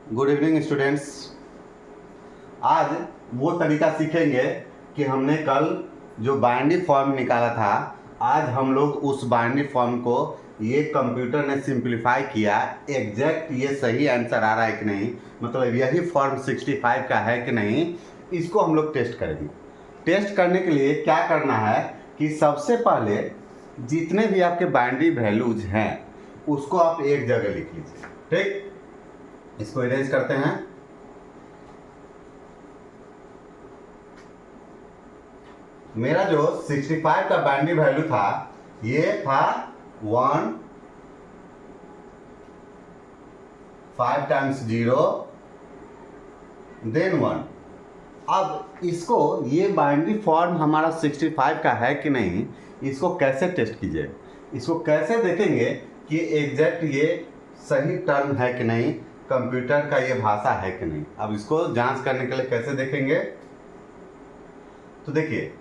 Good evening students. आज वो तरीका सीखेंगे कि हमने कल जो बाइनरी फॉर्म निकाला था, आज हम लोग उस बाइनरी फॉर्म को ये कंप्यूटर ने सिंप्लीफाई किया। एग्जैक्ट ये सही आंसर आ रहा है कि नहीं, मतलब यही फॉर्म 65 का है कि नहीं, इसको हम लोग टेस्ट करेंगे। टेस्ट करने के लिए क्या करना है कि सबसे पहले जितने भी आपके बाइनरी वैल्यूज हैं उसको आप एक जगह लिख लीजिए। ठीक, इसको इरेज करते हैं। मेरा जो 65 का बाइनरी वैल्यू था ये था 1 5 टाइम्स 0 देन 1। अब इसको ये बाइनरी फॉर्म हमारा 65 का है कि नहीं, इसको कैसे टेस्ट कीजिए, इसको कैसे देखेंगे कि एग्जैक्ट ये सही टर्म है कि नहीं, कंप्यूटर का ये भाषा है कि नहीं। अब इसको जांच करने के लिए कैसे देखेंगे, तो देखिए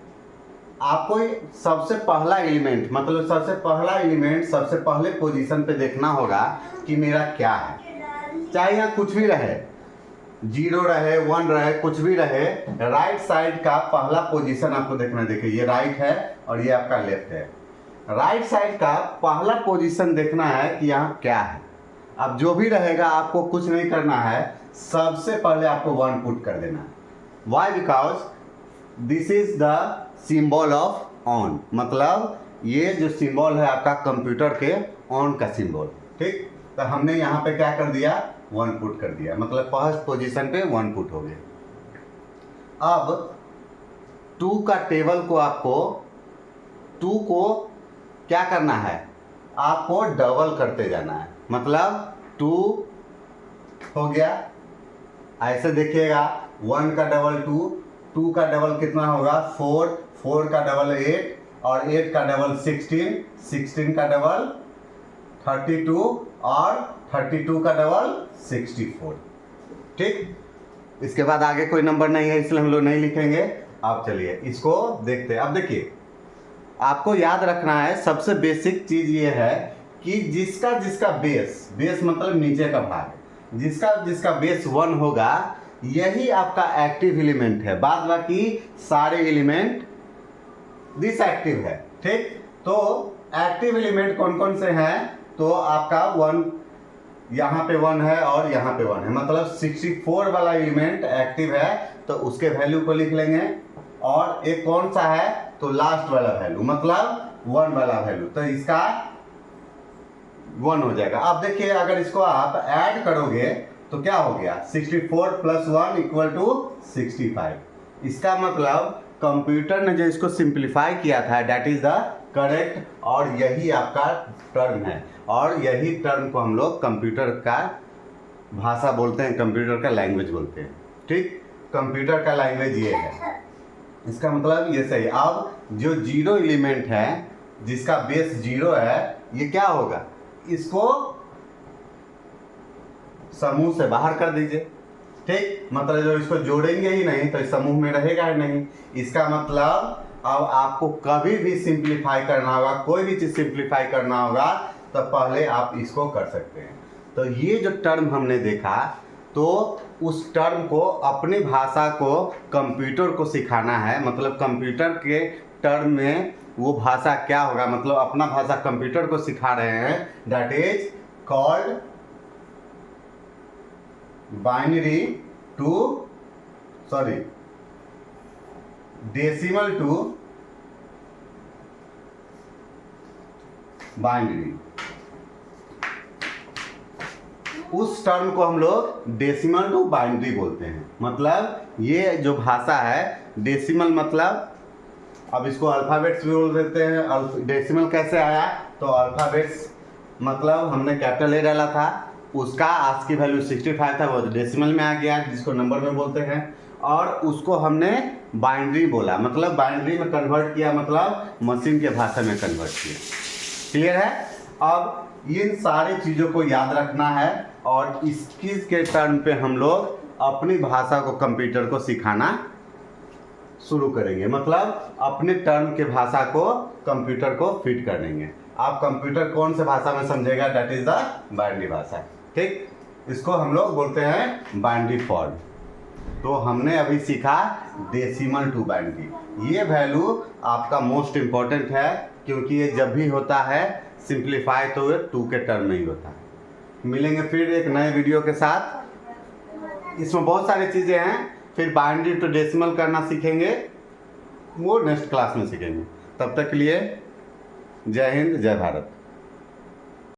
आपको सबसे पहला एलिमेंट, मतलब सबसे पहला एलिमेंट सबसे पहले पोजीशन पे देखना होगा कि मेरा क्या है। चाहे यहाँ कुछ भी रहे, 0 रहे 1 रहे, कुछ भी रहे, राइट साइड का पहला पोजीशन आपको देखना है। देखिए ये राइट है और ये आपका लेफ्ट है। राइट साइड का पहला पोजीशन देखना है कि यहाँ क्या है। अब जो भी रहेगा आपको कुछ नहीं करना है, सबसे पहले आपको 1 पुट कर देना है। Why? Because this is the symbol of on, मतलब ये जो सिंबल है आपका कंप्यूटर के ऑन का सिंबल। ठीक, तो हमने यहाँ पे क्या कर दिया, 1 पुट कर दिया, मतलब फर्स्ट पोजीशन पे 1 पुट हो गया। अब 2 का टेबल को आपको 2 को क्या करना है, आपको डबल करते जाना है, मतलब 2 हो गया। ऐसे देखिएगा 1 का डबल 2, 2 का डबल कितना होगा 4, 4 का डबल 8 और 8 का डबल 16, 16 का डबल 32 और 32 का डबल 64। ठीक, इसके बाद आगे कोई नंबर नहीं है इसलिए हम लोग नहीं लिखेंगे। अब चलिए इसको देखते हैं। अब देखिए आपको याद रखना है, सबसे बेसिक चीज ये है कि जिसका जिसका बेस मतलब नीचे का भाग, जिसका जिसका बेस 1 होगा यही आपका एक्टिव एलिमेंट है, बाद बाकी सारे एलिमेंट डिसएक्टिव है। ठीक, तो एक्टिव एलिमेंट कौन कौन से हैं, तो आपका 1 यहाँ पे 1 है और यहाँ पे 1 है, मतलब 64 वाला एलिमेंट एक्टिव है, तो उसके वैल्यू को लिख लेंगे। और एक कौन सा है, तो लास्ट वाला वैल्यू, मतलब 1 वाला वैल्यू, तो इसका 1 हो जाएगा। अब देखिए अगर इसको आप ऐड करोगे तो क्या हो गया, 64 + 1 = 65। इसका मतलब कंप्यूटर ने जो इसको सिंप्लीफाई किया था दैट इज द करेक्ट, और यही आपका टर्म है, और यही टर्म को हम लोग कंप्यूटर का भाषा बोलते हैं, कंप्यूटर का लैंग्वेज बोलते हैं। ठीक, कंप्यूटर का लैंग्वेज ये है, इसका मतलब ये सही। अब जो 0 एलिमेंट है जिसका बेस 0 है, ये क्या होगा, इसको समूह से बाहर कर दीजिए। ठीक, मतलब जो इसको जोड़ेंगे ही नहीं तो इस समूह में रहेगा ही नहीं। इसका मतलब अब आपको कभी भी सिंप्लीफाई करना होगा, कोई भी चीज सिंप्लीफाई करना होगा, तो पहले आप इसको कर सकते हैं। तो ये जो टर्म हमने देखा, तो उस टर्म को अपनी भाषा को कंप्यूटर को सिखाना है, मतलब कंप्यूटर के टर्म में वो भाषा क्या होगा, मतलब अपना भाषा कंप्यूटर को सिखा रहे हैं। That is called binary to decimal to binary. उस टर्म को हम लोग डेसिमल टू बाइनरी बोलते हैं। मतलब ये जो भाषा है, डेसिमल मतलब, अब इसको अल्फाबेट्स भी बोल देते हैं। डेसिमल कैसे आया, तो अल्फाबेट्स मतलब हमने कैपिटल ए डाला था, उसका आज की वैल्यू 65 था, वो डेसिमल में आ गया जिसको नंबर में बोलते हैं, और उसको हमने बाइनरी बोला, मतलब बाइनरी में कन्वर्ट किया, मतलब मशीन के भाषा में कन्वर्ट किया। क्लियर है? अब इन सारी चीज़ों को याद रखना है, और इसकी के टर्म पे हम लोग अपनी भाषा को कंप्यूटर को सिखाना शुरू करेंगे, मतलब अपने टर्म के भाषा को कंप्यूटर को फिट कर देंगे। आप कंप्यूटर कौन से भाषा में समझेगा, दैट इज द बाइनरी भाषा। ठीक, इसको हम लोग बोलते हैं बाइनरी फॉर्म। तो हमने अभी सीखा डेसिमल टू बाइनरी। ये वैल्यू आपका मोस्ट इम्पॉर्टेंट है, क्योंकि ये जब भी होता है सिंप्लीफाई तो ये 2 के टर्म में ही होता है। मिलेंगे फिर एक नए वीडियो के साथ। इसमें बहुत सारी चीज़ें हैं, फिर बाइनरी टू डेसिमल करना सीखेंगे, वो नेक्स्ट क्लास में सीखेंगे। तब तक के लिए जय हिंद, जय भारत।